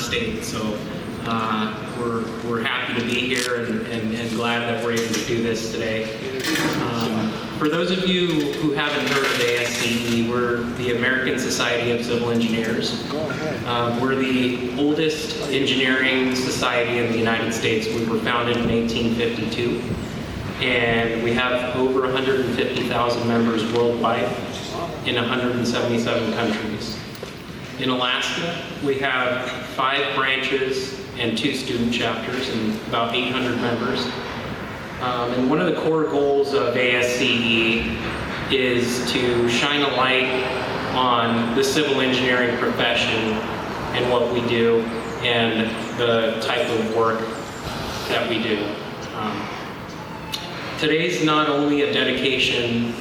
state. So we're happy to be here and glad that we're able to do this today. For those of you who haven't heard of ASCE, we're the American Society of Civil Engineers. We're the oldest engineering society in the United States. We were founded in 1852, and we have over 150,000 members worldwide in 177 countries. In Alaska, we have 5 branches and 2 student chapters and about 800 members. And one of the core goals of ASCE is to shine a light on the civil engineering profession and what we do and the type of work that we do. Today's not only a dedication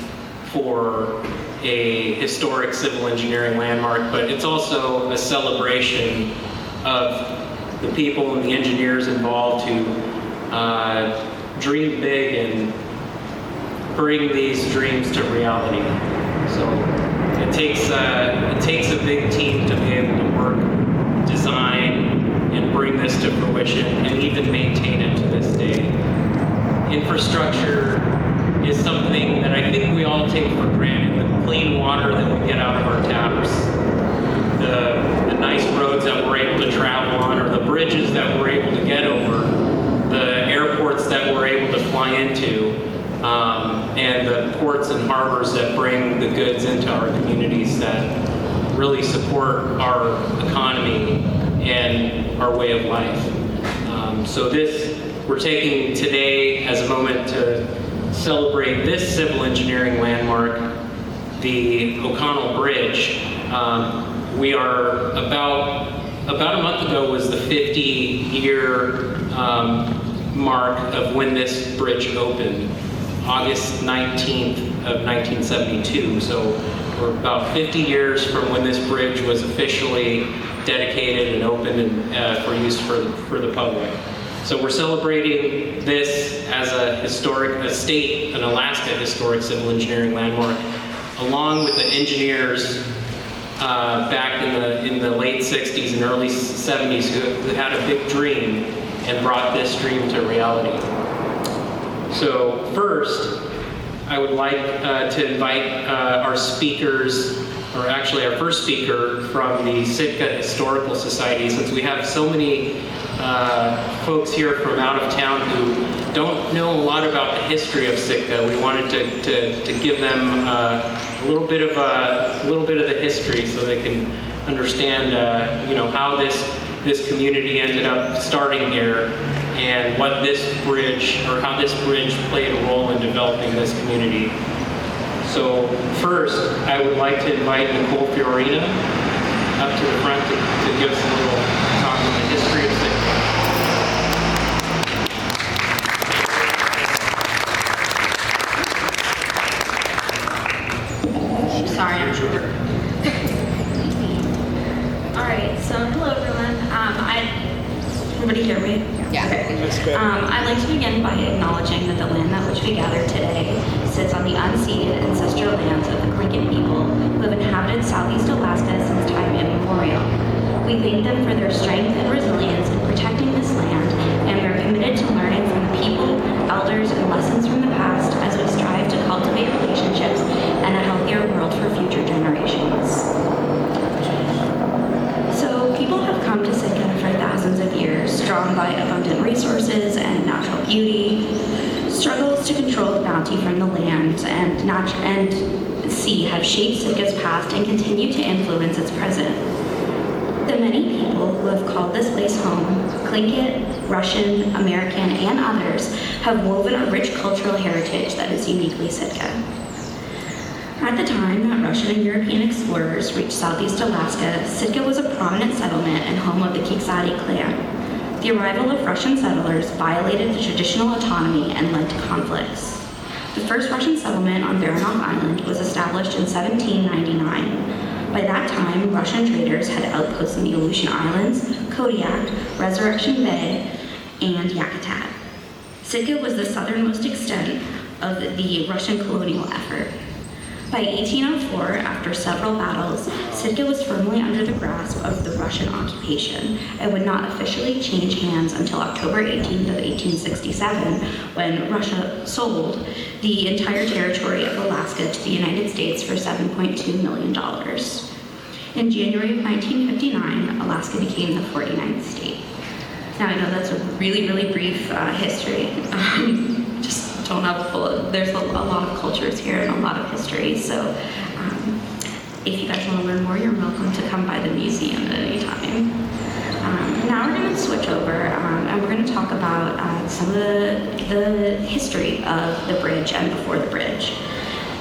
for a historic civil engineering landmark, but it's also a celebration of the people and the engineers involved who dream big and bring these dreams to reality. So it takes a big team to be able to work, design, and bring this to fruition, and even maintain it to this day. Infrastructure is something that I think we all take for granted. The clean water that we get out of our taps, the nice roads that we're able to travel on, or the bridges that we're able to get over, the airports that we're able to fly into, and the ports and harbors that bring the goods into our communities that really support our economy and our way of life. So we're taking today as a moment to celebrate this civil engineering landmark, the O'Connell Bridge. We are about a month ago was the 50-year mark of when this bridge opened, August 19th of 1972. So we're about 50 years from when this bridge was officially dedicated and opened and for use for the public. So we're celebrating this as an Alaska historic civil engineering landmark, along with the engineers back in the late 60s and early 70s who had a big dream and brought this dream to reality. So first, I would like to invite our speakers, or actually our first speaker from the Sitka Historical Society, since we have so many folks here from out of town who don't know a lot about the history of Sitka. We wanted to give them a little bit of the history so they can understand how this community ended up starting here and what how this bridge played a role in developing this community. So first, I would like to invite Nicole Fiorina up to the front to give us a little talk on the history of Sitka. Sorry, I'm short. All right, so hello everyone. Everybody hear me? Yeah. Okay. That's good. I'd like to begin by acknowledging that the land on which we gather today sits on the unceded ancestral lands of the Tlingit people who have inhabited Southeast Alaska since time immemorial. We thank them for their strength and resilience in protecting this land, and we are committed to learning from the people, elders, and lessons from the past as we strive to cultivate relationships and a healthier world for future generations. So people have come to Sitka for thousands of years, drawn by abundant resources and natural beauty. Struggles to control the bounty from the land and sea have shaped Sitka's past and continue to influence its present. The many people who have called this place home, Tlingit, Russian, American, and others, have woven a rich cultural heritage that is uniquely Sitka. At the time that Russian and European explorers reached Southeast Alaska, Sitka was a prominent settlement and home of the Kiksadi clan. The arrival of Russian settlers violated the traditional autonomy and led to conflicts. The first Russian settlement on Baranof Island was established in 1799. By that time, Russian traders had outposts in the Aleutian Islands, Kodiak, Resurrection Bay, and Yakutat. Sitka was the southernmost extent of the Russian colonial effort. By 1804, after several battles, Sitka was firmly under the grasp of the Russian occupation and would not officially change hands until October 18th of 1867, when Russia sold the entire territory of Alaska to the United States for $7.2 million. In January of 1959, Alaska became the 49th state. Now, I know that's a really, really brief history. Just don't have there's a lot of cultures here and a lot of history, so if you guys want to learn more, you're welcome to come by the museum at any time. Now we're going to switch over and we're going to talk about some of the history of the bridge and before the bridge.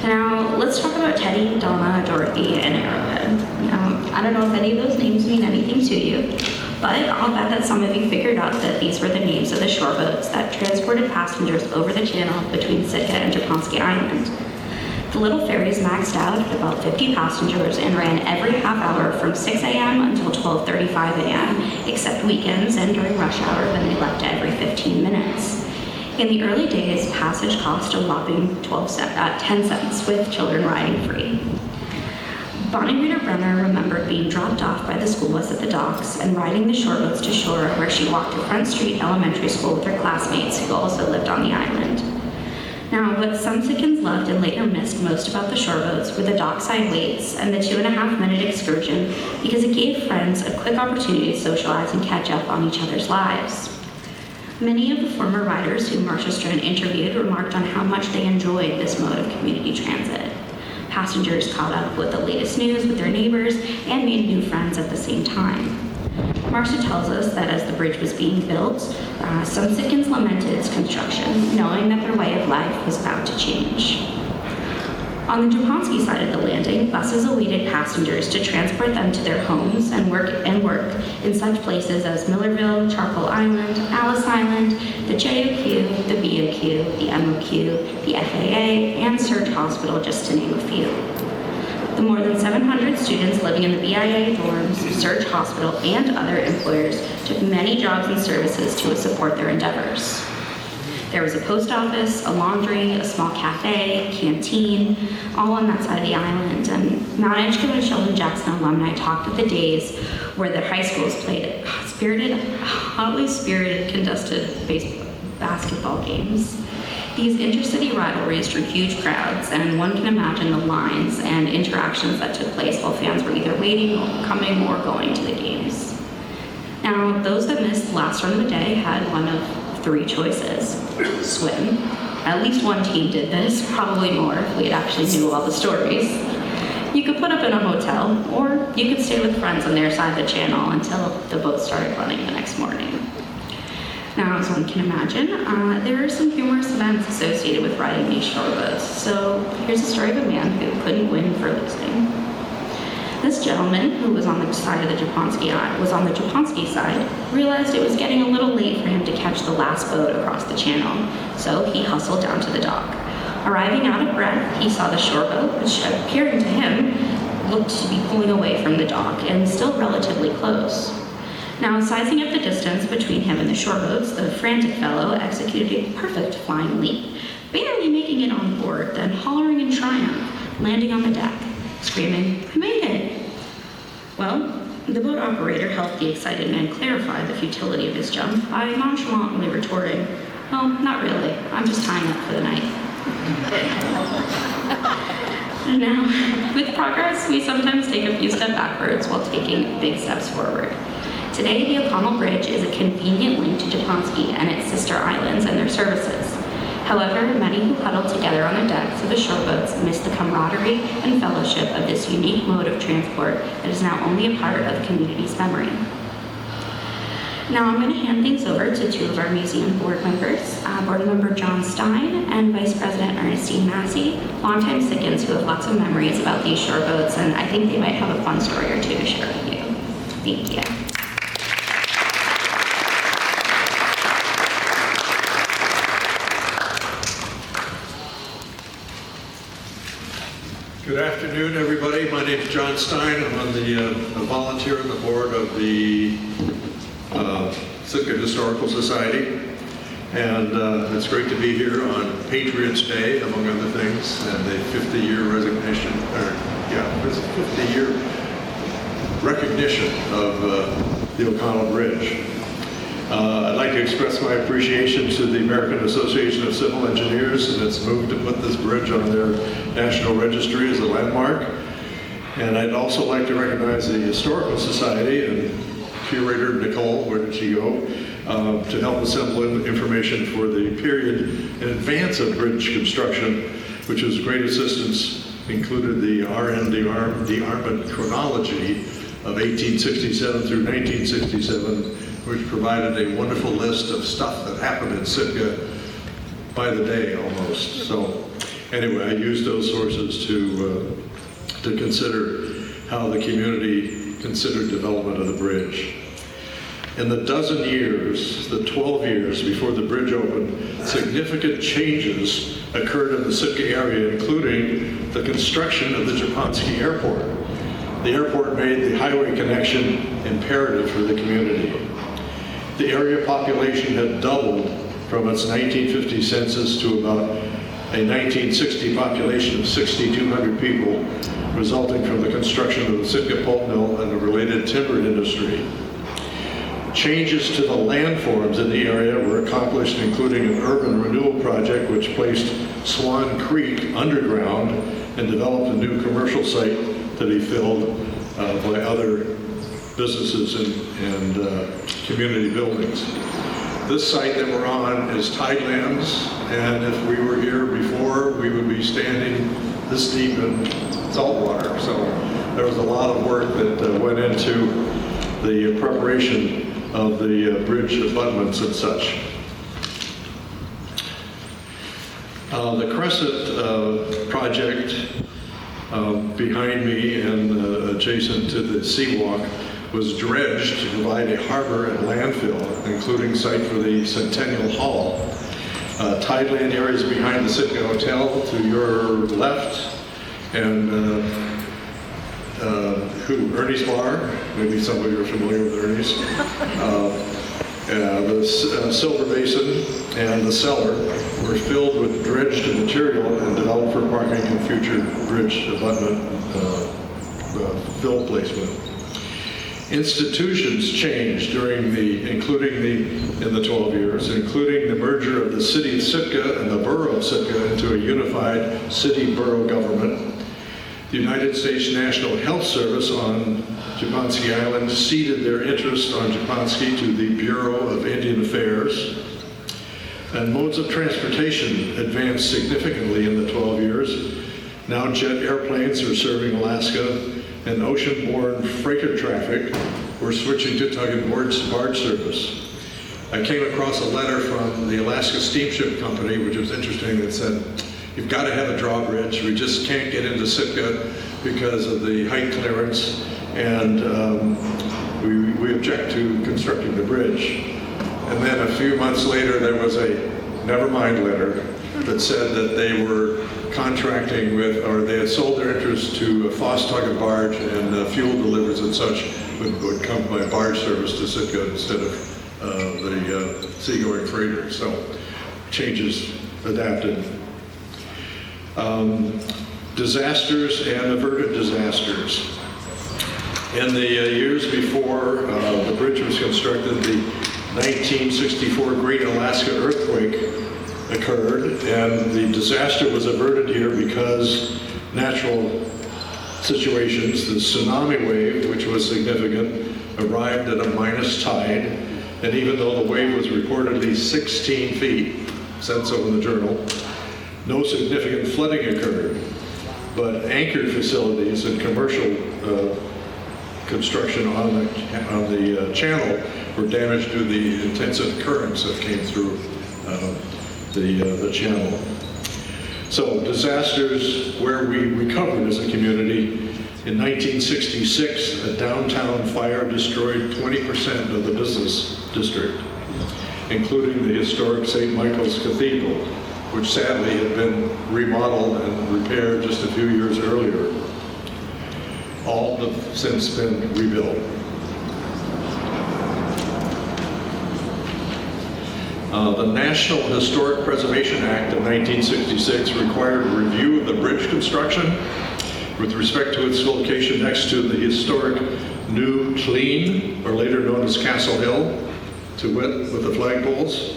Now, let's talk about Teddy, Donna, Dorothy, and Arrowhead. I don't know if any of those names mean anything to you, but I'll bet that some of you figured out that these were the names of the shore boats that transported passengers over the channel between Sitka and Japonski Island. The little ferries maxed out at about 50 passengers and ran every half hour from 6 a.m. until 12:35 a.m., except weekends and during rush hour when they left every 15 minutes. In the early days, passage cost a whopping 10 cents, with children riding free. Bonnie Rita Brenner remembered being dropped off by the school bus at the docks and riding the shore boats to shore, where she walked to Front Street Elementary School with her classmates who also lived on the island. Now, what some Sitkans loved and later missed most about the shore boats were the dockside waits and the 2.5-minute excursion, because it gave friends a quick opportunity to socialize and catch up on each other's lives. Many of the former riders who Marcia Stern interviewed remarked on how much they enjoyed this mode of community transit. Passengers caught up with the latest news with their neighbors and made new friends at the same time. Marcia tells us that as the bridge was being built, some Sitkans lamented its construction, knowing that their way of life was about to change. On the Japonski side of the landing, buses awaited passengers to transport them to their homes and work in such places as Millerville, Charcoal Island, Alice Island, the JOQ, the BOQ, the MOQ, the FAA, and Surge Hospital, just to name a few. The more than 700 students living in the BIA dorms, Surge Hospital, and other employers took many jobs and services to support their endeavors. There was a post office, a laundry, a small cafe, canteen, all on that side of the island. And Mount Edgecombe and Sheldon Jackson alumni talked of the days where their high schools played hotly spirited contested basketball games. These intercity rivalries drew huge crowds, and one can imagine the lines and interactions that took place while fans were either waiting, coming, or going to the games. Now, those that missed the last run of the day had one of 3 choices. Swim. At least one team did this, probably more if we actually knew all the stories. You could put up in a hotel, or you could stay with friends on their side of the channel until the boat started running the next morning. Now, as one can imagine, there are some humorous events associated with riding these shore boats. So here's a story of a man who couldn't win for losing. This gentleman, who was on the side of the Japonski side, realized it was getting a little late for him to catch the last boat across the channel, so he hustled down to the dock. Arriving out of breath, he saw the shore boat, which, appearing to him, looked to be pulling away from the dock and still relatively close. Now, sizing up the distance between him and the shore boats, the frantic fellow executed a perfect flying leap, barely making it on board, then hollering in triumph, landing on the deck, screaming, "I made it!" Well, the boat operator helped the excited man clarify the futility of his jump by nonchalantly retorting, "Oh, not really. I'm just tying up for the night." Now, with progress, we sometimes take a few steps backwards while taking big steps forward. Today, the O'Connell Bridge is a convenient link to Japonski and its sister islands and their services. However, many who huddle together on the decks of the shore boats miss the camaraderie and fellowship of this unique mode of transport that is now only a part of the community's memory. Now I'm going to hand things over to 2 of our museum board members, Board Member John Stein and Vice President Ernestine Massey, longtime Sitkans who have lots of memories about these shore boats, and I think they might have a fun story or 2 to share with you. Thank you. Good afternoon, everybody. My name is John Stein. I'm on the volunteer on the board of the Sitka Historical Society. And it's great to be here on Patriots Day, among other things, and a 50-year resignation, it's a 50-year recognition of the O'Connell Bridge. I'd like to express my appreciation to the American Association of Civil Engineers and its move to put this bridge on their National Registry as a landmark. And I'd also like to recognize the Historical Society and curator Nicole, where did she go, to help assemble information for the period in advance of bridge construction, which was great assistance, included the dearmament chronology of 1867 through 1967, which provided a wonderful list of stuff that happened in Sitka by the day almost. So anyway, I used those sources to consider how the community considered development of the bridge. In the dozen years, the 12 years before the bridge opened, significant changes occurred in the Sitka area, including the construction of the Japonski Airport. The airport made the highway connection imperative for the community. The area population had doubled from its 1950 census to about a 1960 population of 6,200 people, resulting from the construction of the Sitka pulp mill and the related timber industry. Changes to the landforms in the area were accomplished, including an urban renewal project which placed Swan Creek underground and developed a new commercial site to be filled by other businesses and community buildings. This site that we're on is tidelands, and if we were here before, we would be standing this deep in salt water. So there was a lot of work that went into the preparation of the bridge abutments and such. The Crescent project behind me and adjacent to the seawalk was dredged to provide a harbor and landfill, including site for the Centennial Hall. Tideland areas behind the Sitka Hotel to your left, and Ernie's Bar, maybe some of you are familiar with Ernie's. The Silver Basin and the cellar were filled with dredged material and developed for parking and future bridge abutment fill placement. Institutions changed in the 12 years, including the merger of the city of Sitka and the borough of Sitka into a unified city-borough government. The United States National Health Service on Japonski Island ceded their interest on Japonski to the Bureau of Indian Affairs. And modes of transportation advanced significantly in the 12 years. Now jet airplanes are serving Alaska, and ocean-borne freighter traffic were switching to barge service. I came across a letter from the Alaska Steamship Company, which was interesting, that said, "You've got to have a drawbridge. We just can't get into Sitka because of the height clearance, and we object to constructing the bridge." And then a few months later, there was a never mind letter that said that they were contracting with, or they had sold their interest to a Foss-Tucket barge, and fuel deliveries and such would come by barge service to Sitka instead of the seagoing freighter. So changes adapted. Disasters and averted disasters. In the years before the bridge was constructed, the 1964 Great Alaska Earthquake occurred, and the disaster was averted here because natural situations, the tsunami wave, which was significant, arrived at a minus tide, and even though the wave was reportedly 16 feet, said so in the journal, no significant flooding occurred, but anchor facilities and commercial construction on the channel were damaged due to the intensive currents that came through the channel. So disasters where we recovered as a community. In 1966, a downtown fire destroyed 20% of the business district, including the historic St. Michael's Cathedral, which sadly had been remodeled and repaired just a few years earlier. All have since been rebuilt. The National Historic Preservation Act of 1966 required a review of the bridge construction with respect to its location next to the historic New Clean, or later known as Castle Hill, to wit, with the flagpoles,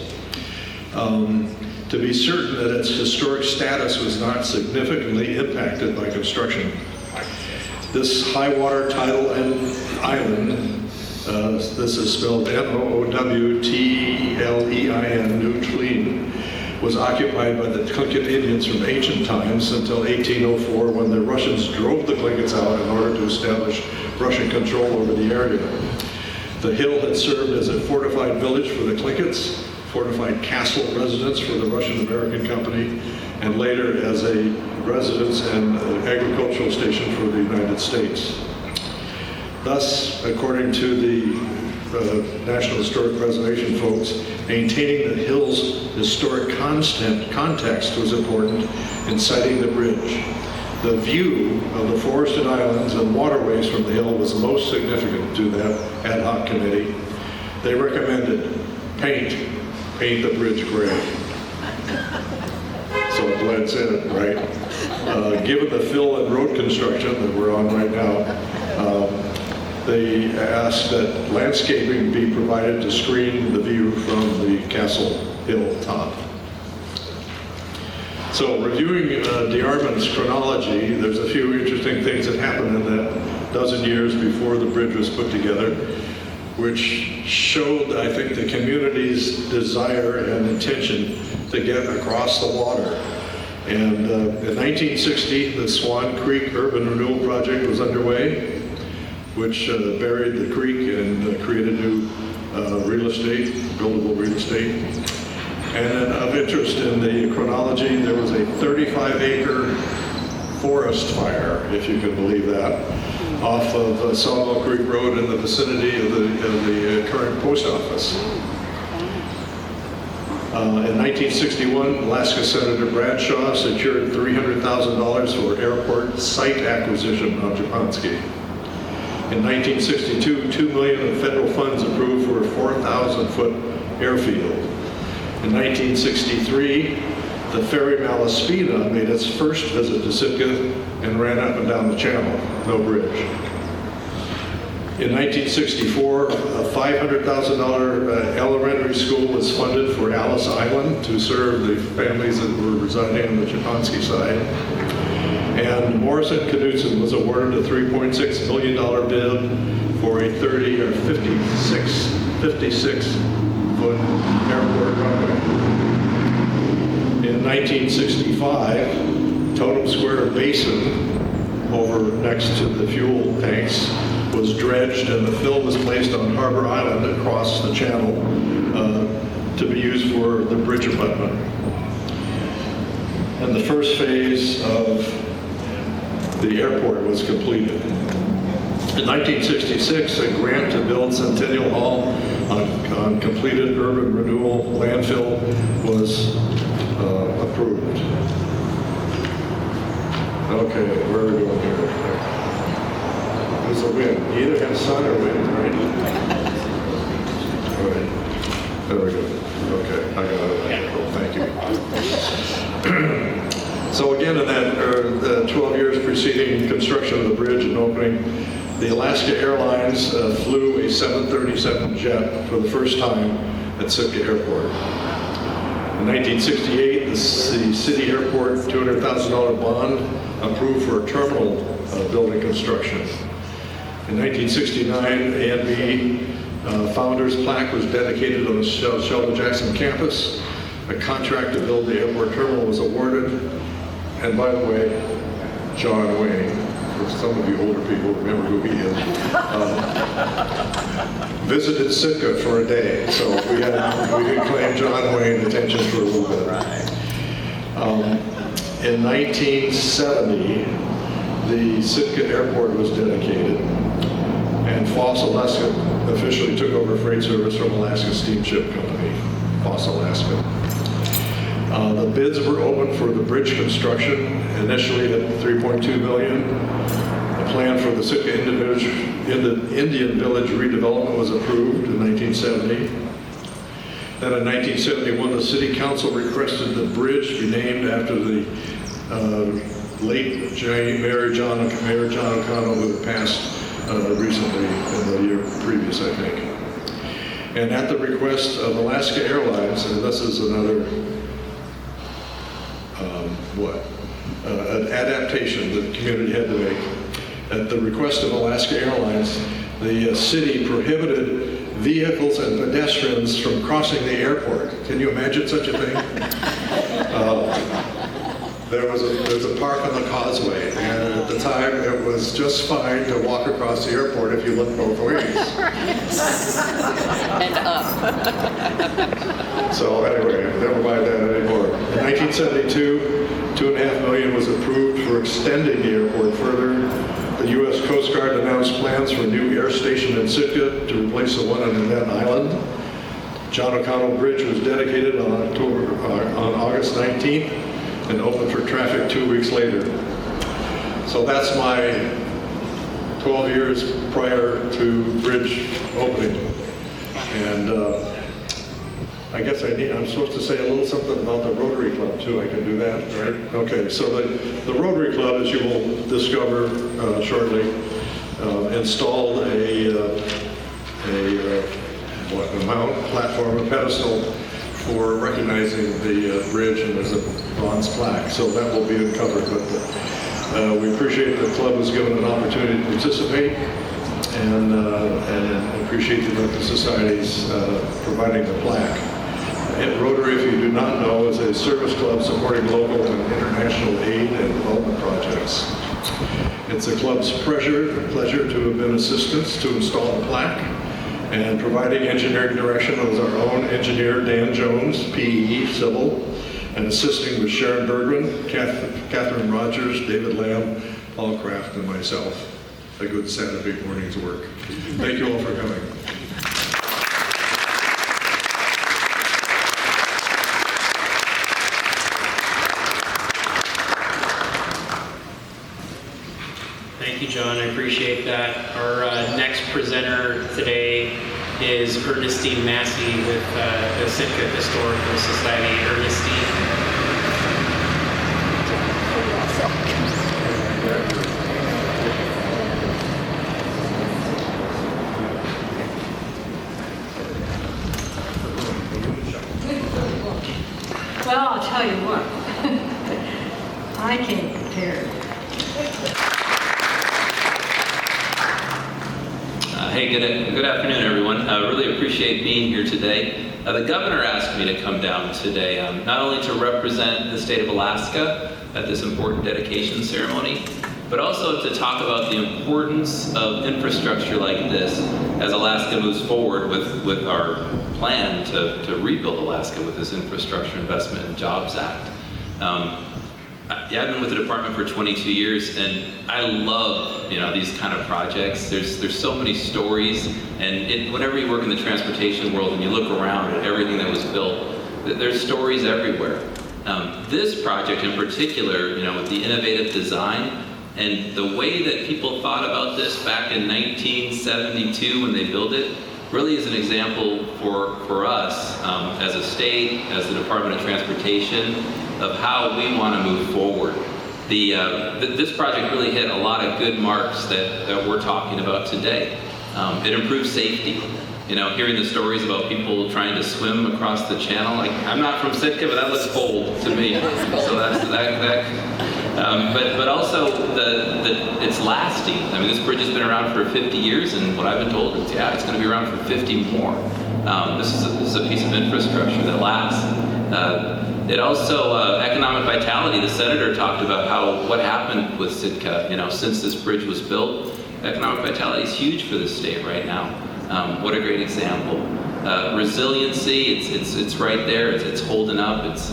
to be certain that its historic status was not significantly impacted by construction. This high water tidal island, this is spelled Noowtlein, New Clean, was occupied by the Tlingit Indians from ancient times until 1804, when the Russians drove the Tlingits out in order to establish Russian control over the area. The hill had served as a fortified village for the Tlingits, fortified castle residence for the Russian-American Company, and later as a residence and agricultural station for the United States. Thus, according to the National Historic Preservation folks, maintaining the hill's historic context was important in siting the bridge. The view of the forested islands and waterways from the hill was most significant to that ad hoc committee. They recommended paint the bridge gray. So it blends in, right? Given the fill and road construction that we're on right now, they asked that landscaping be provided to screen the view from the Castle Hill top. So reviewing DeArmond's chronology, there's a few interesting things that happened in that dozen years before the bridge was put together, which showed, I think, the community's desire and intention to get across the water. And in 1960, the Swan Creek Urban Renewal Project was underway, which buried the creek and created new real estate, buildable real estate. And then of interest in the chronology, there was a 35-acre forest fire, if you can believe that, off of Sawmill Creek Road in the vicinity of the current post office. In 1961, Alaska Senator Bradshaw secured $300,000 for airport site acquisition on Japonski. In 1962, $2 million of federal funds approved for a 4,000-foot airfield. In 1963, the ferry Malaspina made its first visit to Sitka and ran up and down the channel, no bridge. In 1964, a $500,000 elementary school was funded for Alice Island to serve the families that were residing on the Japonski side. And Morrison Knudsen was awarded a $3.6 million bid for a 30 or 56-foot airport runway. In 1965, Totem Square Basin, over next to the fuel tanks, was dredged and the fill was placed on Harbor Island across the channel to be used for the bridge abutment. And the first phase of the airport was completed. In 1966, a grant to build Centennial Hall on completed urban renewal landfill was approved. Okay, where are we going here? There's a wind. You either have sun or wind, right? All right. There we go. Okay, I got it. Thank you. So again, in that the 12 years preceding construction of the bridge and opening, the Alaska Airlines flew a 737 jet for the first time at Sitka Airport. In 1968, the city airport $200,000 bond approved for a terminal building construction. In 1969, A&B Founders Plaque was dedicated on the Sheldon Jackson campus. A contract to build the airport terminal was awarded. And by the way, John Wayne, for some of you older people remember who he is, visited Sitka for a day. So we could claim John Wayne attention for a little bit. In 1970, the Sitka airport was dedicated, and Foss Alaska officially took over freight service from Alaska Steamship Company, Foss Alaska. The bids were open for the bridge construction, initially at $3.2 million. A plan for the Sitka Indian Village redevelopment was approved in 1970. Then in 1971, the city council requested the bridge be named after the late Mayor John O'Connell, who had passed recently in the year previous, I think. And at the request of Alaska Airlines, and this is another, an adaptation that the community had to make. At the request of Alaska Airlines, the city prohibited vehicles and pedestrians from crossing the airport. Can you imagine such a thing? There's a park on the causeway, and at the time it was just fine to walk across the airport if you looked both ways. And up. So anyway, never mind that anymore. In 1972, $2.5 million was approved for extending the airport further. The U.S. Coast Guard announced plans for a new air station in Sitka to replace the one on Annette Island. John O'Connell Bridge was dedicated on August 19th and opened for traffic 2 weeks later. So that's my 12 years prior to bridge opening. And I guess I'm supposed to say a little something about the Rotary Club too. I can do that, right? Okay, so the Rotary Club, as you will discover shortly, installed a mount platform, a pedestal for recognizing the bridge, and there's a bronze plaque. So that will be uncovered. But we appreciate the club was given an opportunity to participate, and appreciate the American Society's providing the plaque. Rotary, if you do not know, is a service club supporting local and international aid and development projects. It's the club's pleasure to have been assistants to install the plaque, and providing engineering direction was our own engineer, Dan Jones, PE, Civil, and assisting with Sharon Bergman, Catherine Rogers, David Lamb, Paul Kraft, and myself. A good Saturday morning's work. Thank you all for coming. Thank you, John. I appreciate that. Our next presenter today is Ernestine Massey with the Sitka Historical Society. Ernestine. Well, I'll tell you what. I came prepared. Hey, good afternoon, everyone. I really appreciate being here today. The governor asked me to come down today, not only to represent the state of Alaska at this important dedication ceremony, but also to talk about the importance of infrastructure like this as Alaska moves forward with our plan to rebuild Alaska with this Infrastructure Investment and Jobs Act. I've been with the department for 22 years, and I love these kind of projects. There's so many stories, and whenever you work in the transportation world and you look around at everything that was built, there's stories everywhere. This project in particular, with the innovative design and the way that people thought about this back in 1972 when they built it, really is an example for us as a state, as the Department of Transportation, of how we want to move forward. This project really hit a lot of good marks that we're talking about today. It improves safety. Hearing the stories about people trying to swim across the channel, like, I'm not from Sitka, but that looks cold to me. So that's that. But also it's lasting. I mean, this bridge has been around for 50 years, and what I've been told is, it's going to be around for 50 more. This is a piece of infrastructure that lasts. It also, economic vitality, the senator talked about what happened with Sitka, since this bridge was built. Economic vitality is huge for this state right now. What a great example. Resiliency, it's right there, it's holding up, it's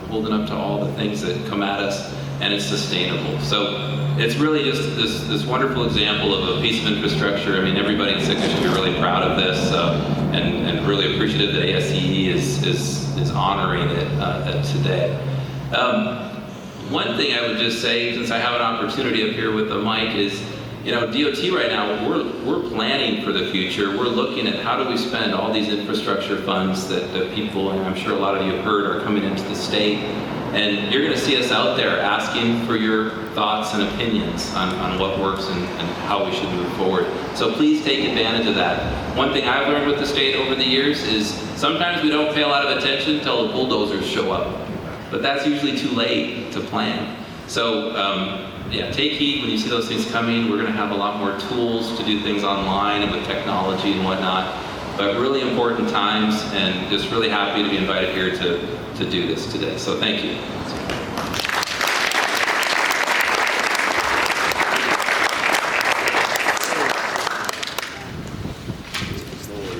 holding up to all the things that come at us, and it's sustainable. So it's really just this wonderful example of a piece of infrastructure. I mean, everybody in Sitka should be really proud of this, and really appreciative that ASCE is honoring it today. One thing I would just say, since I have an opportunity up here with the mic, is you know, DOT right now, we're planning for the future. We're looking at how do we spend all these infrastructure funds that people, and I'm sure a lot of you have heard, are coming into the state. And you're going to see us out there asking for your thoughts and opinions on what works and how we should move forward. So please take advantage of that. One thing I've learned with the state over the years is sometimes we don't pay a lot of attention until the bulldozers show up. But that's usually too late to plan. So yeah, take heed when you see those things coming. We're going to have a lot more tools to do things online and with technology and whatnot. But really important times, and just really happy to be invited here to do this today. So thank you.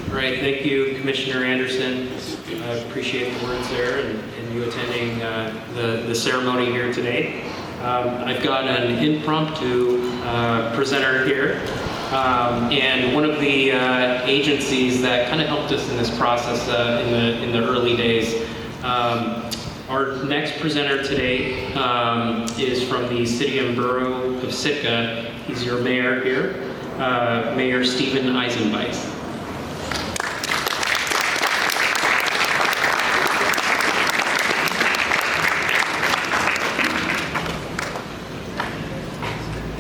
All right, thank you, Commissioner Anderson. I appreciate the words there and you attending the ceremony here today. I've got an impromptu presenter here. And one of the agencies that kind of helped us in this process in the early days. Our next presenter today is from the City and Borough of Sitka. He's your mayor here, Mayor Stephen Eisenbeis.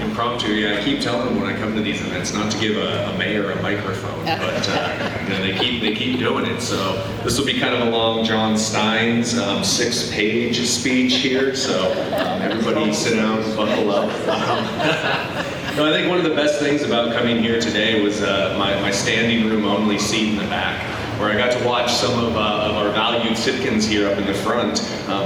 Impromptu, yeah. I keep telling them when I come to these events not to give a mayor a microphone, but you know, they keep doing it. So this will be kind of along John Stein's 6-page speech here. So everybody sit down, buckle up. No, I think one of the best things about coming here today was my standing room only seat in the back, where I got to watch some of our valued Sitkans here up in the front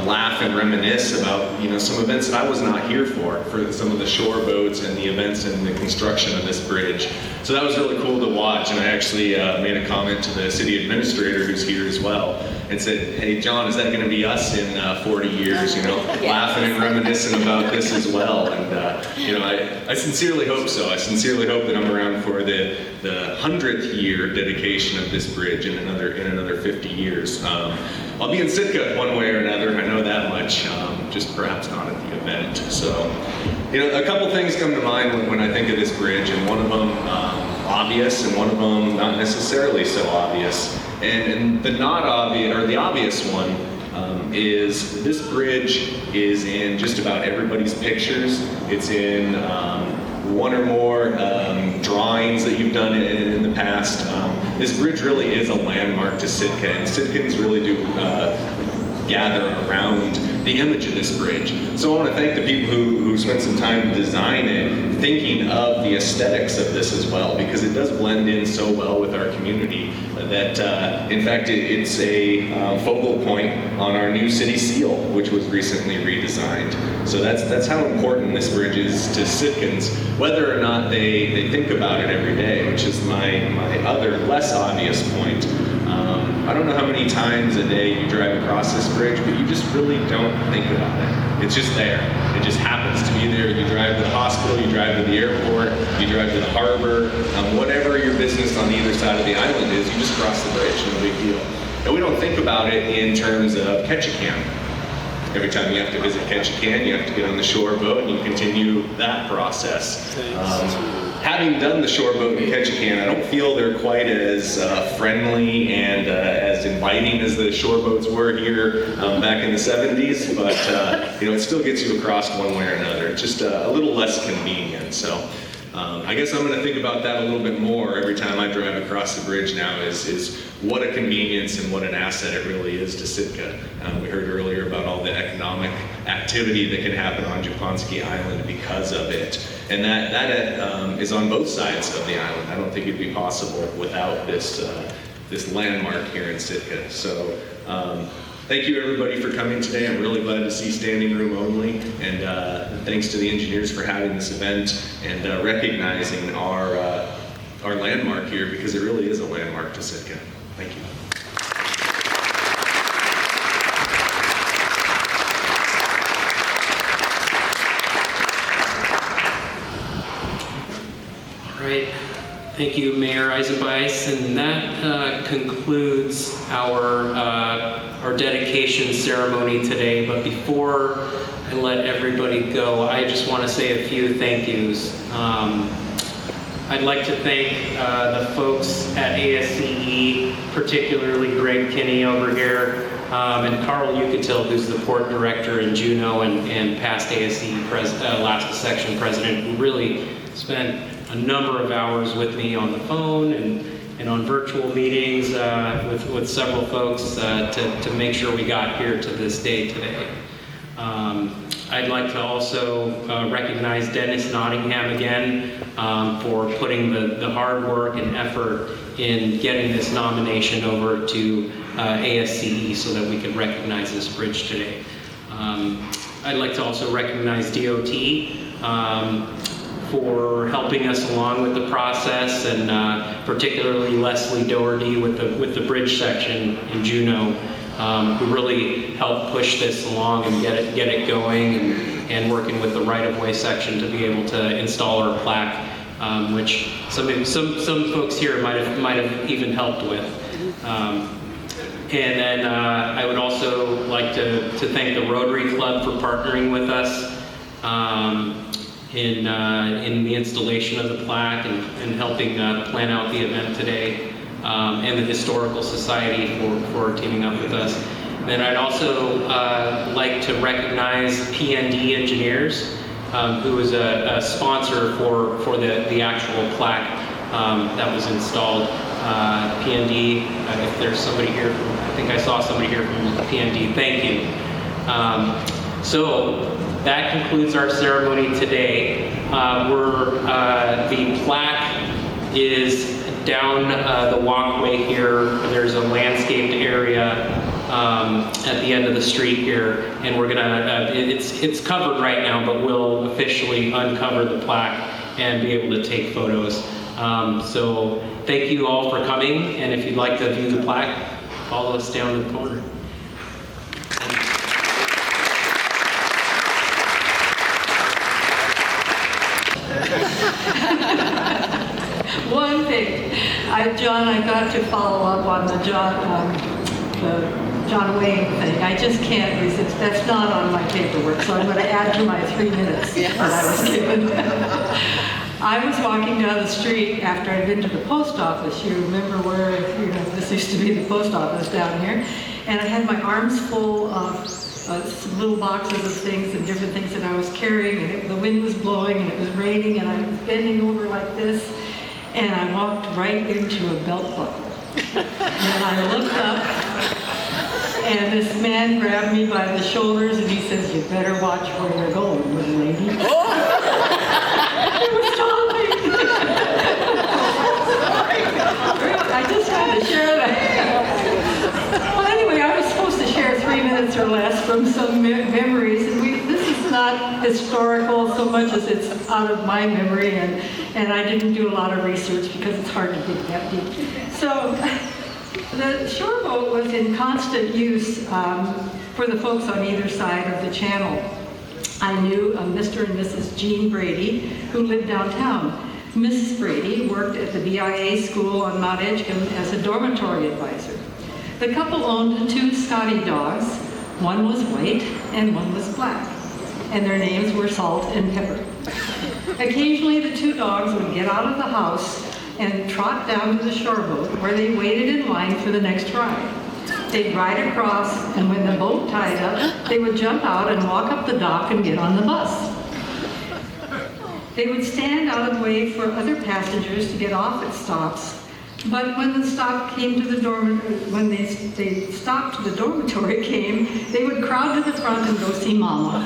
laugh and reminisce about some events that I was not here for some of the shore boats and the events and the construction of this bridge. So that was really cool to watch, and I actually made a comment to the city administrator who's here as well and said, hey John, is that going to be us in 40 years, laughing and reminiscing about this as well? And I sincerely hope so. I sincerely hope that I'm around for the 100th year dedication of this bridge in another 50 years. I'll be in Sitka one way or another, I know that much, just perhaps not at the event. So, a couple things come to mind when I think of this bridge, and one of them obvious, and one of them not necessarily so obvious. And the not obvious, or the obvious one, is this bridge is in just about everybody's pictures. It's in one or more drawings that you've done in the past. This bridge really is a landmark to Sitka, and Sitkans really do gather around the image of this bridge. So I want to thank the people who spent some time to design it, thinking of the aesthetics of this as well, because it does blend in so well with our community that, in fact, it's a focal point on our new city seal, which was recently redesigned. So that's how important this bridge is to Sitkans, whether or not they think about it every day, which is my other less obvious point. I don't know how many times a day you drive across this bridge, but you just really don't think about it. It's just there. It just happens to be there. You drive to the hospital, you drive to the airport, you drive to the harbor, whatever your business on either side of the island is, you just cross the bridge, no big deal. And we don't think about it in terms of Ketchikan. Every time you have to visit Ketchikan, you have to get on the shore boat and you continue that process. Having done the shore boat in Ketchikan, I don't feel they're quite as friendly and as inviting as the shore boats were here back in the 70s, but it still gets you across one way or another. It's just a little less convenient. So I guess I'm going to think about that a little bit more every time I drive across the bridge now, is what a convenience and what an asset it really is to Sitka. We heard earlier about all the economic activity that can happen on Japonski Island because of it. And that is on both sides of the island. I don't think it'd be possible without this landmark here in Sitka. So thank you everybody for coming today. I'm really glad to see standing room only. And thanks to the engineers for having this event and recognizing our landmark here, because it really is a landmark to Sitka. Thank you. All right. Thank you, Mayor Eisenbeis, and that concludes our dedication ceremony today. But before I let everybody go, I just want to say a few thank yous. I'd like to thank the folks at ASCE, particularly Greg Kinney over here, and Carl Yucatil, who's the port director in Juneau and past ASCE Alaska section president, who really spent a number of hours with me on the phone and on virtual meetings with several folks to make sure we got here to this day today. I'd like to also recognize Dennis Nottingham again for putting the hard work and effort in getting this nomination over to ASCE so that we could recognize this bridge today. I'd like to also recognize DOT for helping us along with the process, and particularly Leslie Doherty with the bridge section in Juneau, who really helped push this along and get it going, and working with the right-of-way section to be able to install our plaque, which some folks here might have even helped with. And then I would also like to thank the Rotary Club for partnering with us in the installation of the plaque and helping plan out the event today, and the Historical Society for teaming up with us. And then I'd also like to recognize PND Engineers, who is a sponsor for the actual plaque that was installed. PND, if there's somebody here, I think I saw somebody here from PND, thank you. So that concludes our ceremony today. The plaque is down the walkway here. There's a landscaped area at the end of the street here, and we're gonna, it's covered right now, but we'll officially uncover the plaque and be able to take photos. So thank you all for coming, and if you'd like to view the plaque, follow us down the corner. One thing, John, I got to follow up on the John Wayne thing. I just can't resist. That's not on my paperwork, so I'm going to add to my 3 minutes that I was given. I was walking down the street after I'd been to the post office. You remember where, this used to be the post office down here. And I had my arms full of some little boxes of things and different things that I was carrying, and the wind was blowing and it was raining, and I was bending over like this, and I walked right into a belt buckle. And I looked up, and this man grabbed me by the shoulders and he says, "You better watch where you're going, little lady." It was Tommy. I just had to share that. Well, anyway, I was supposed to share 3 minutes or less from some memories, and this is not historical so much as it's out of my memory, and I didn't do a lot of research because it's hard to dig that deep. So the shore boat was in constant use for the folks on either side of the channel. I knew Mr. and Mrs. Jean Brady, who lived downtown. Mrs. Brady worked at the BIA school on Mount Edgecombe as a dormitory advisor. The couple owned 2 Scotty dogs. One was white and one was black, and their names were Salt and Pepper. Occasionally the 2 dogs would get out of the house and trot down to the shore boat, where they waited in line for the next ride. They'd ride across, and when the boat tied up, they would jump out and walk up the dock and get on the bus. They would stand out of the way for other passengers to get off at stops, but when the stop came to the dormitory, when they stopped to the dormitory came, they would crowd to the front and go see Mama.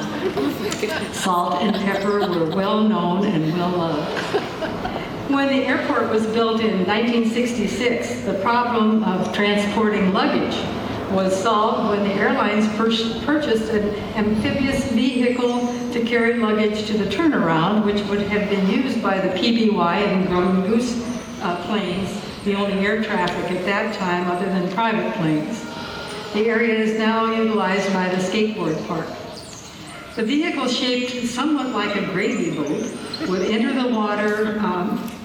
Salt and Pepper were well known and well loved. When the airport was built in 1966, the problem of transporting luggage was solved when the airlines purchased an amphibious vehicle to carry luggage to the turnaround, which would have been used by the PBY and Golden Goose planes, the only air traffic at that time other than private planes. The area is now utilized by the skateboard park. The vehicle, shaped somewhat like a gravy boat, would enter the water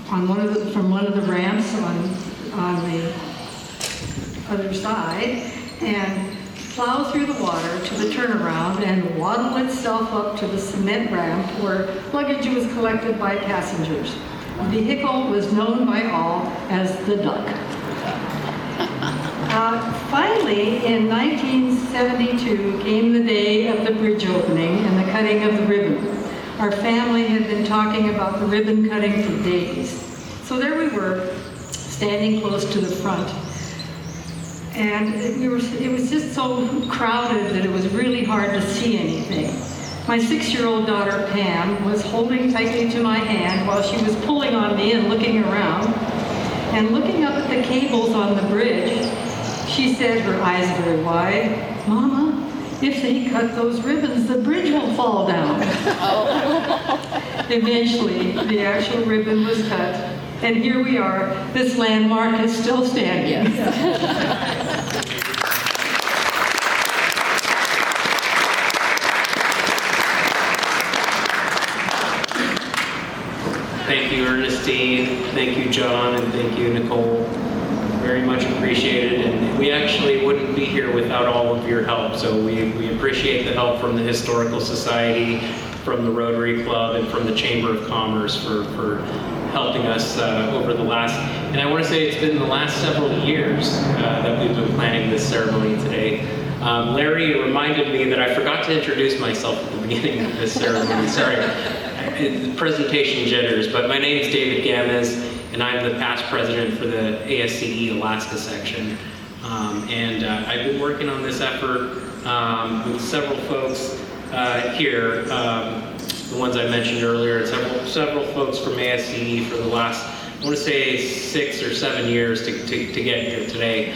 from one of the ramps on the other side and plow through the water to the turnaround and waddle itself up to the cement ramp where luggage was collected by passengers. The vehicle was known by all as the Duck. Finally, in 1972 came the day of the bridge opening and the cutting of the ribbon. Our family had been talking about the ribbon cutting for days. So there we were, standing close to the front. And it was just so crowded that it was really hard to see anything. My 6-year-old daughter, Pam, was holding tightly to my hand while she was pulling on me and looking around. And looking up at the cables on the bridge, she said, her eyes very wide, "Mama, if they cut those ribbons, the bridge will fall down." Eventually, the actual ribbon was cut, and here we are. This landmark is still standing. Thank you, Ernestine. Thank you, John, and thank you, Nicole. Very much appreciated, and we actually wouldn't be here without all of your help. So we appreciate the help from the Historical Society, from the Rotary Club, and from the Chamber of Commerce for helping us over the last, and I want to say it's been the last several years that we've been planning this ceremony today. Larry reminded me that I forgot to introduce myself at the beginning of this ceremony. Sorry, presentation jitters, but my name is David Gamez, and I'm the past president for the ASCE Alaska section. I've been working on this effort with several folks here, the ones I mentioned earlier, and several folks from ASCE for the last, I want to say 6 or 7 years to get here today.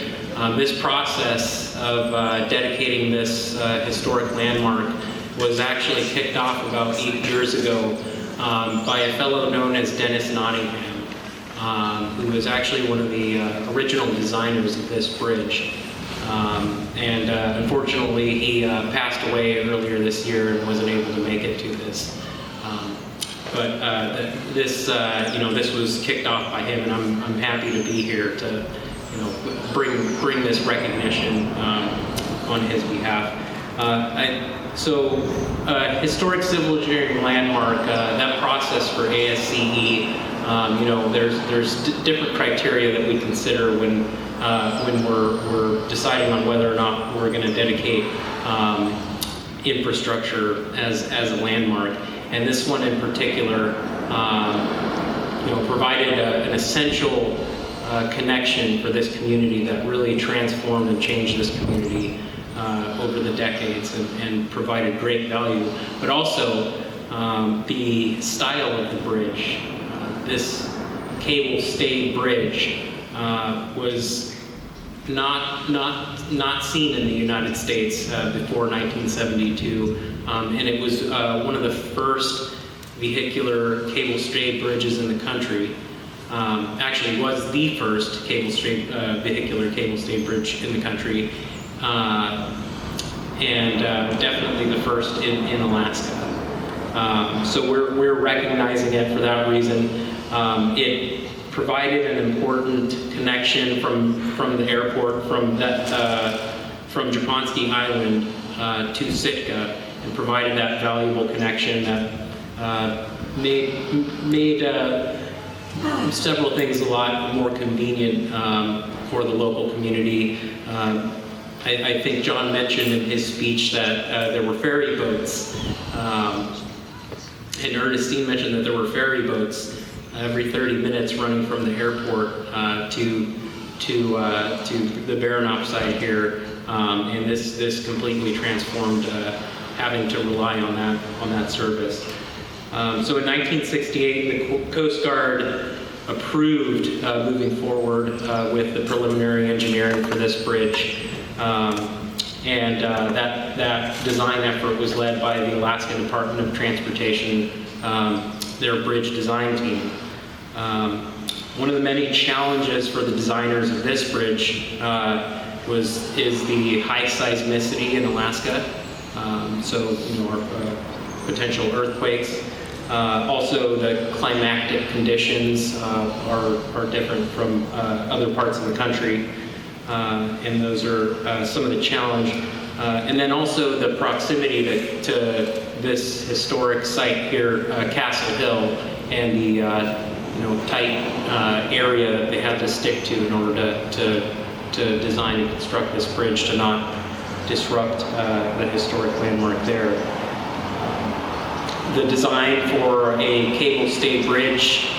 This process of dedicating this historic landmark was actually kicked off about 8 years ago by a fellow known as Dennis Nottingham, who was actually one of the original designers of this bridge. Unfortunately, he passed away earlier this year and wasn't able to make it to this. This was kicked off by him, and I'm happy to be here to, bring this recognition on his behalf. Historic civil engineering landmark, that process for ASCE, there's different criteria that we consider when we're deciding on whether or not we're going to dedicate infrastructure as a landmark. And this one in particular, provided an essential connection for this community that really transformed and changed this community over the decades and provided great value. But also the style of the bridge, this cable-stayed bridge was not seen in the United States before 1972, and it was one of the first vehicular cable-stayed bridges in the country. Actually, it was the first vehicular cable-stayed bridge in the country, and definitely the first in Alaska. So we're recognizing it for that reason. It provided an important connection from the airport, from Japonski Island to Sitka, and provided that valuable connection that made several things a lot more convenient for the local community. I think John mentioned in his speech that there were ferry boats, and Ernestine mentioned that there were ferry boats every 30 minutes running from the airport to the Baranof site here, and this completely transformed having to rely on that service. So in 1968, the Coast Guard approved moving forward with the preliminary engineering for this bridge, and that design effort was led by the Alaska Department of Transportation, their bridge design team. One of the many challenges for the designers of this bridge is the high seismicity in Alaska, our potential earthquakes. Also, the climatic conditions are different from other parts of the country, and those are some of the challenge. And then also the proximity to this historic site here, Castle Hill, and tight area that they had to stick to in order to design and construct this bridge to not disrupt the historic landmark there. The design for a cable-stayed bridge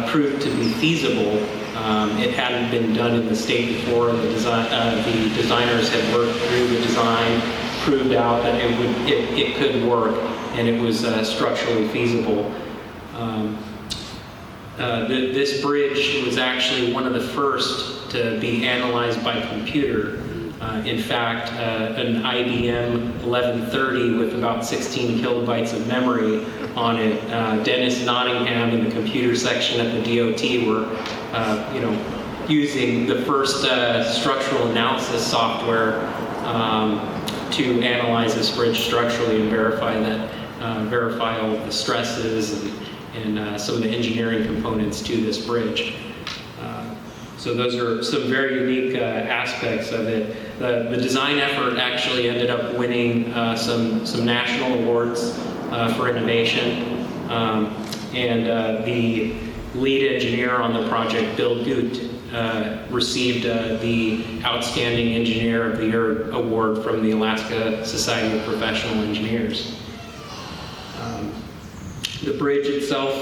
proved to be feasible. It hadn't been done in the state before. The designers had worked through the design, proved out that it could work, and it was structurally feasible. This bridge was actually one of the first to be analyzed by computer. In fact, an IBM 1130 with about 16 kilobytes of memory on it. Dennis Nottingham in the computer section at the DOT were, using the first structural analysis software to analyze this bridge structurally and verify all of the stresses and some of the engineering components to this bridge. So those are some very unique aspects of it. The design effort actually ended up winning some national awards for innovation. And the lead engineer on the project, Bill Goot, received the Outstanding Engineer of the Year award from the Alaska Society of Professional Engineers. The bridge itself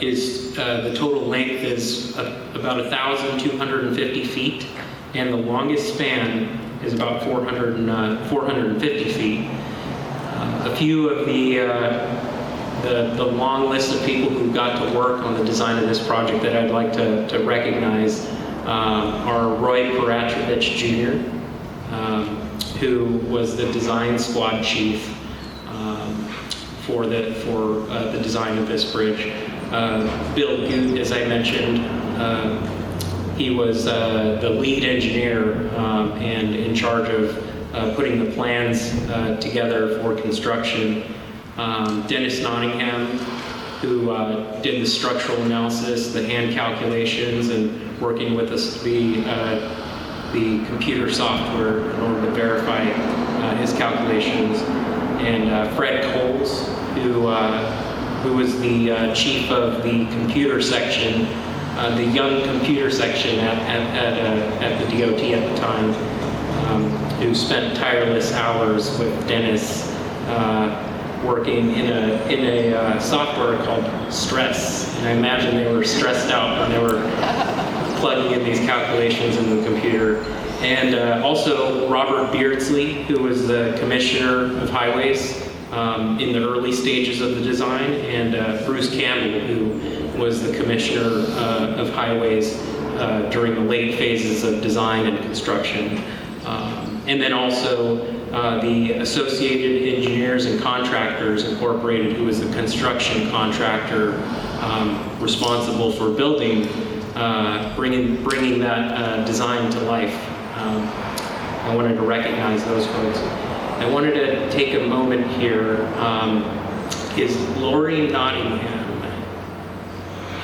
is, the total length is about 1,250 feet, and the longest span is about 450 feet. A few of the long list of people who got to work on the design of this project that I'd like to recognize are Roy Paratrovich Jr., who was the design squad chief for the design of this bridge. Bill Goot, as I mentioned, he was the lead engineer and in charge of putting the plans together for construction. Dennis Nottingham, who did the structural analysis, the hand calculations, and working with us the computer software in order to verify his calculations. And Fred Coles, who was the chief of the computer section, the young computer section at the DOT at the time, who spent tireless hours with Dennis working in a software called Stress. And I imagine they were stressed out when they were plugging in these calculations in the computer. And also Robert Beardsley, who was the commissioner of highways in the early stages of the design, and Bruce Campbell, who was the commissioner of highways during the late phases of design and construction. And then also the Associated Engineers and Contractors Incorporated, who was the construction contractor responsible for building, bringing that design to life. I wanted to recognize those folks. I wanted to take a moment here. Is Lori Nottingham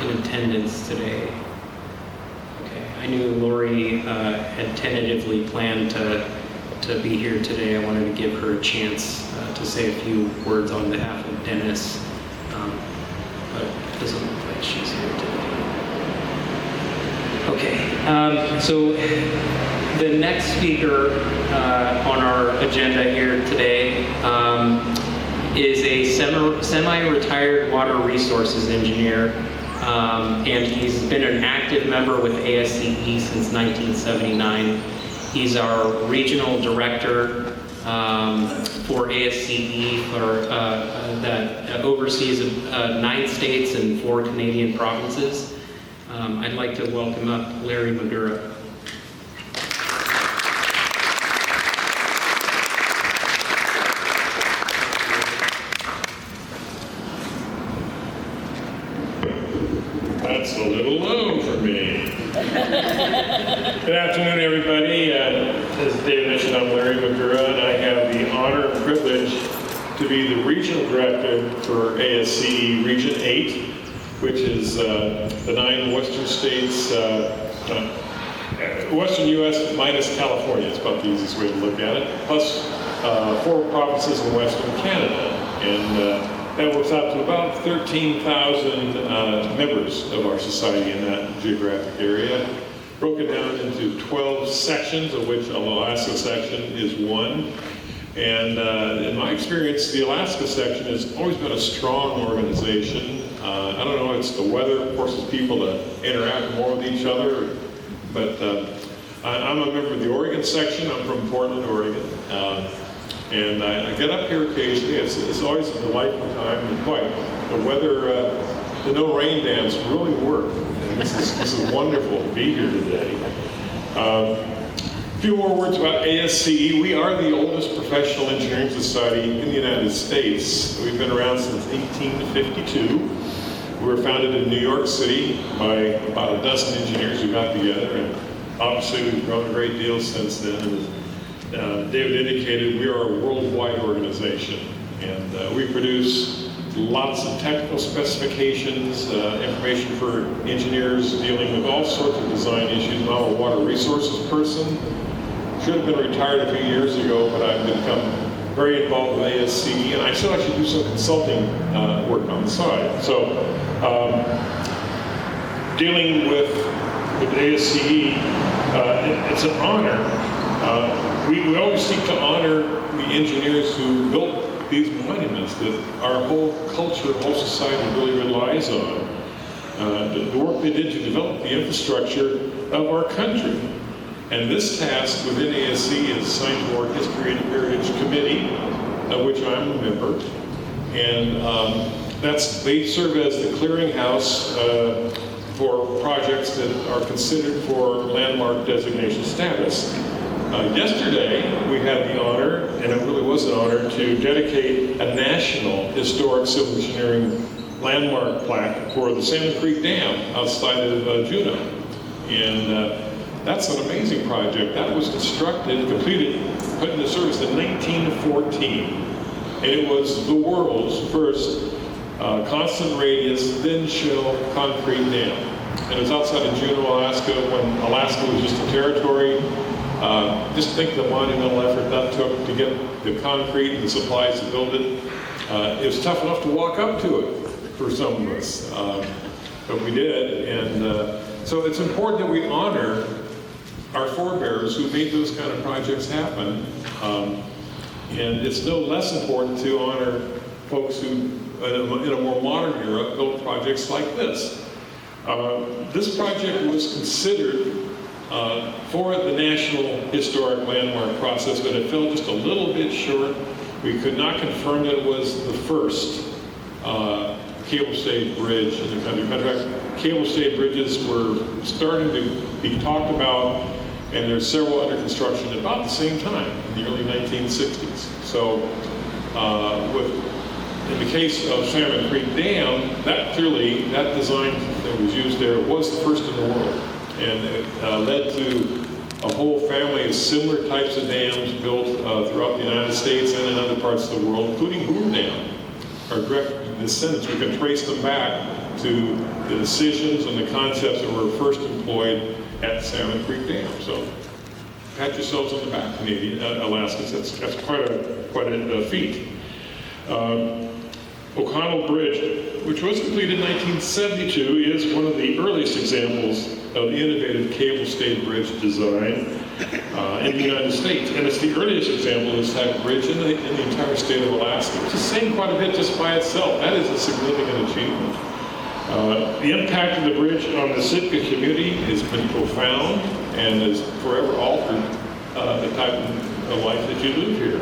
in attendance today? Okay, I knew Lori had tentatively planned to be here today. I wanted to give her a chance to say a few words on behalf of Dennis, but it doesn't look like she's here today. Okay, so the next speaker on our agenda here today is a semi-retired water resources engineer, and he's been an active member with ASCE since 1979. He's our regional director for ASCE that oversees 9 states and 4 Canadian provinces. I'd like to welcome up Larry Magura. That's a little low for me. Good afternoon, everybody. As Dave mentioned, I'm Larry Magura, and I have the honor and privilege to be the regional director for ASCE Region 8, which is the 9 western states, western U.S. minus California. It's about the easiest way to look at it. Plus 4 provinces in western Canada. And That works out to about 13,000 members of our society in that geographic area, broken down into 12 sections, of which the Alaska section is one. And in my experience, the Alaska section has always been a strong organization. I don't know, it's the weather forces people to interact more with each other, but I'm a member of the Oregon section. I'm from Portland, Oregon. And I get up here occasionally. It's always a delightful time. And boy, the weather, the no rain dance really worked. And this is wonderful to be here today. A few more words about ASCE. We are the oldest professional engineering society in the United States. We've been around since 1852. We were founded in New York City by about a dozen engineers who got together, and obviously we've grown a great deal since then. As David indicated, we are a worldwide organization, and we produce lots of technical specifications, information for engineers dealing with all sorts of design issues. I'm a water resources person. Should have been retired a few years ago, but I've become very involved with ASCE, and I still actually do some consulting work on the side. So, dealing with ASCE, it's an honor. We always seek to honor the engineers who built these monuments that our whole culture, whole society really relies on. The work they did to develop the infrastructure of our country. And this task within ASCE is assigned to our History and Heritage Committee, of which I'm a member. And they serve as the clearinghouse for projects that are considered for landmark designation status. Yesterday, we had the honor, and it really was an honor, to dedicate a national historic civil engineering landmark plaque for the Salmon Creek Dam outside of Juneau. And that's an amazing project. That was constructed, completed, put into service in 1914. And it was the world's first constant radius, thin shell concrete dam. And it was outside of Juneau, Alaska, when Alaska was just a territory. Just think the monumental effort that took to get the concrete and the supplies to build it. It was tough enough to walk up to it for some of us, but we did. And so it's important that we honor our forebears who made those kind of projects happen. And it's no less important to honor folks who, in a more modern era, built projects like this. This project was considered for the National Historic Landmark process, but it fell just a little bit short. We could not confirm that it was the first cable-stayed bridge in the country. Matter of fact, cable-stayed bridges were starting to be talked about, and there's several under construction at about the same time, in the early 1960s. So, in the case of Salmon Creek Dam, that design that was used there was the first in the world. And it led to a whole family of similar types of dams built throughout the United States and in other parts of the world, including Hoover Dam. Our direct descendants, we can trace them back to the decisions and the concepts that were first employed at Salmon Creek Dam. So pat yourselves on the back, Canadian, Alaskans. That's quite a feat. O'Connell Bridge, which was completed in 1972, is one of the earliest examples of the innovative cable-stayed bridge design in the United States. And it's the earliest example of this type of bridge in the entire state of Alaska, which is saying quite a bit just by itself. That is a significant achievement. The impact of the bridge on the Sitka community has been profound and has forever altered the type of life that you live here.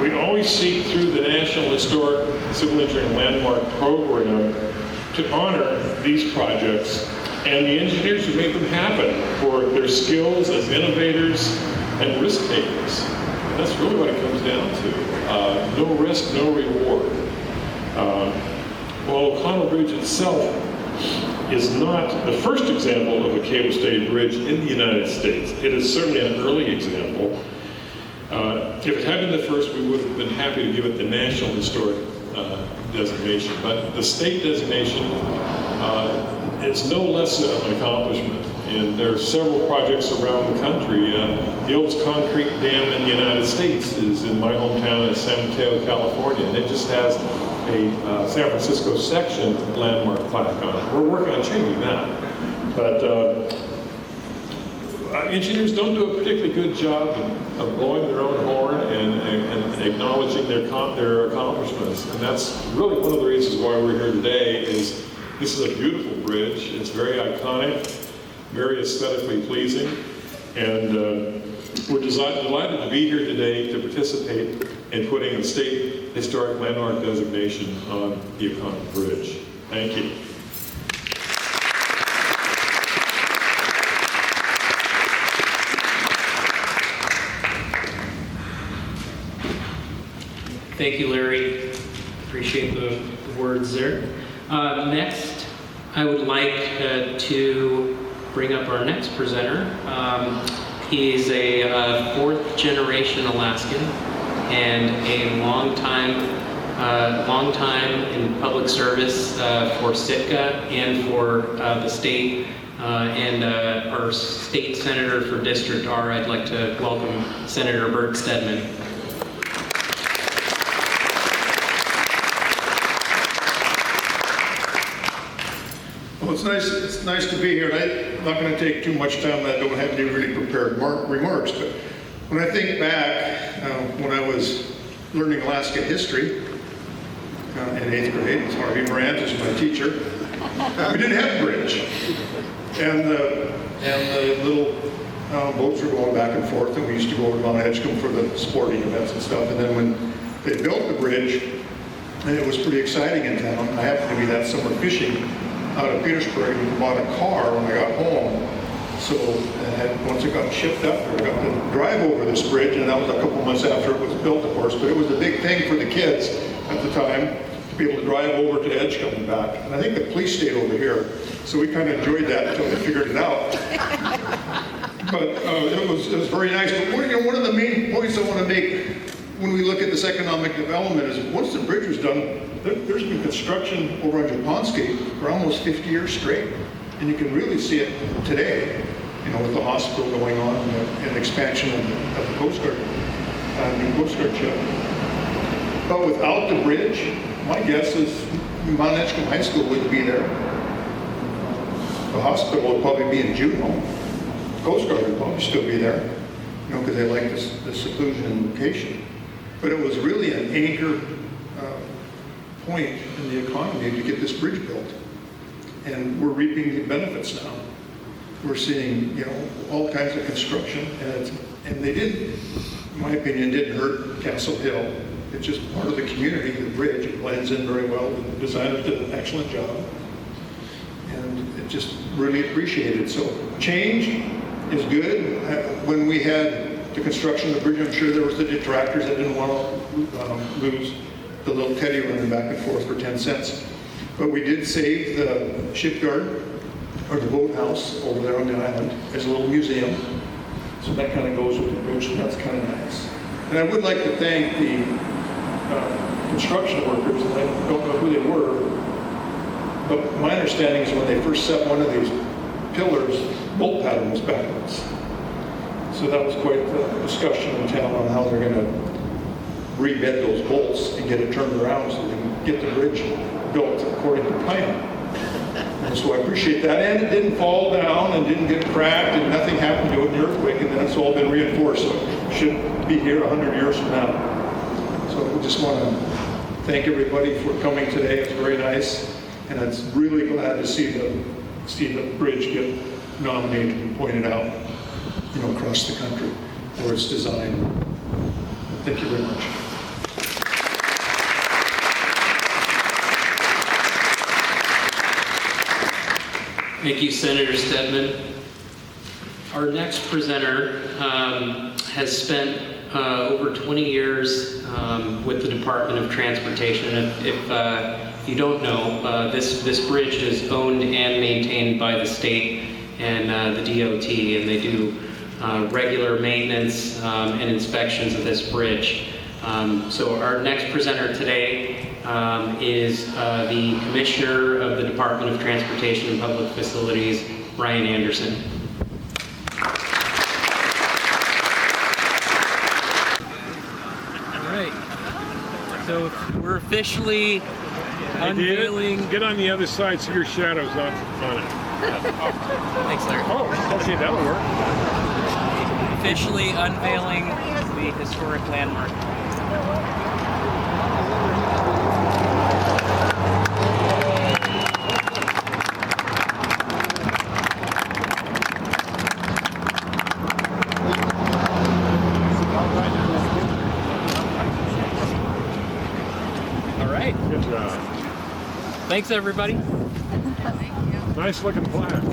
We always seek through the National Historic Civil Engineering Landmark Program to honor these projects and the engineers who make them happen for their skills as innovators and risk takers. And that's really what it comes down to. No risk, no reward. While O'Connell Bridge itself is not the first example of a cable-stayed bridge in the United States, it is certainly an early example. If it had been the first, we would have been happy to give it the National Historic designation. But the state designation is no less of an accomplishment. And there are several projects around the country. The oldest concrete dam in the United States is in my hometown of San Mateo, California, and it just has a San Francisco section landmark plaque on it. We're working on changing that. But engineers don't do a particularly good job of blowing their own horn and acknowledging their accomplishments. And that's really one of the reasons why we're here today. Is this is a beautiful bridge. It's very iconic, very aesthetically pleasing, and we're delighted to be here today to participate in putting a state historic landmark designation on the iconic bridge. Thank you. Thank you, Larry. Appreciate the words there. Next, I would like to bring up our next presenter. He's a fourth-generation Alaskan and a long time in public service for Sitka and for the state. And our state senator for District R, I'd like to welcome Senator Bert Stedman. Well, it's nice to be here, and I'm not going to take too much time. I don't have any really prepared remarks, but when I think back, when I was learning Alaska history in 8th grade, Harvey Brandt was my teacher. We didn't have a bridge, and the little boats were going back and forth, and we used to go over to Mount Edgecombe for the sporting events and stuff. And then when they built the bridge, and it was pretty exciting in town. I happened to be that summer fishing out of Petersburg and bought a car when I got home. So once it got shipped up, I got to drive over this bridge, and that was a couple months after it was built, of course. But it was a big thing for the kids at the time to be able to drive over to Edgecombe and back. And I think the police stayed over here, so we kind of enjoyed that until they figured it out. But it was very nice. But one of the main points I want to make when we look at this economic development is once the bridge was done, there's been construction over on Japonski for almost 50 years straight. And you can really see it today, with the hospital going on and expansion of the Coast Guard, new Coast Guard ship. But without the bridge, my guess is Mount Edgecombe High School wouldn't be there. The hospital would probably be in Juneau. Coast Guard would probably still be there, because they like the seclusion and location. But it was really an anchor point in the economy to get this bridge built. And we're reaping the benefits now. We're seeing, all kinds of construction, and they didn't, in my opinion, didn't hurt Castle Hill. It's just part of the community, the bridge. It blends in very well. The designers did an excellent job. And it just really appreciated. So change is good. When we had the construction of the bridge, I'm sure there was the detractors that didn't want to lose the little teddy running back and forth for 10 cents. But we did save the shipyard, or the boathouse over there on the island, as a little museum. So that kind of goes with the bridge, and that's kind of nice. And I would like to thank the construction workers, and I don't know who they were, but my understanding is when they first set one of these pillars, bolt pattern was backwards. So that was quite the discussion in town on how they're going to rebed those bolts and get it turned around so they can get the bridge built according to plan. And so I appreciate that. And it didn't fall down and didn't get cracked and nothing happened to it in the earthquake, and then it's all been reinforced. So it should be here 100 years from now. So I just want to thank everybody for coming today. It's very nice. And I'm really glad to see the bridge get nominated and pointed out, across the country for its design. Thank you very much. Thank you, Senator Stedman. Our next presenter has spent over 20 years with the Department of Transportation. If you don't know, this bridge is owned and maintained by the state and the DOT, and they do regular maintenance and inspections of this bridge. So our next presenter today is the Commissioner of the Department of Transportation and Public Facilities, Ryan Anderson. We're officially unveiling. Get on the other side so your shadow's not on it. Thanks, Larry. Oh, okay, that'll work. Officially unveiling the historic landmark. All right. Good job. Thanks, everybody. Nice looking plaque.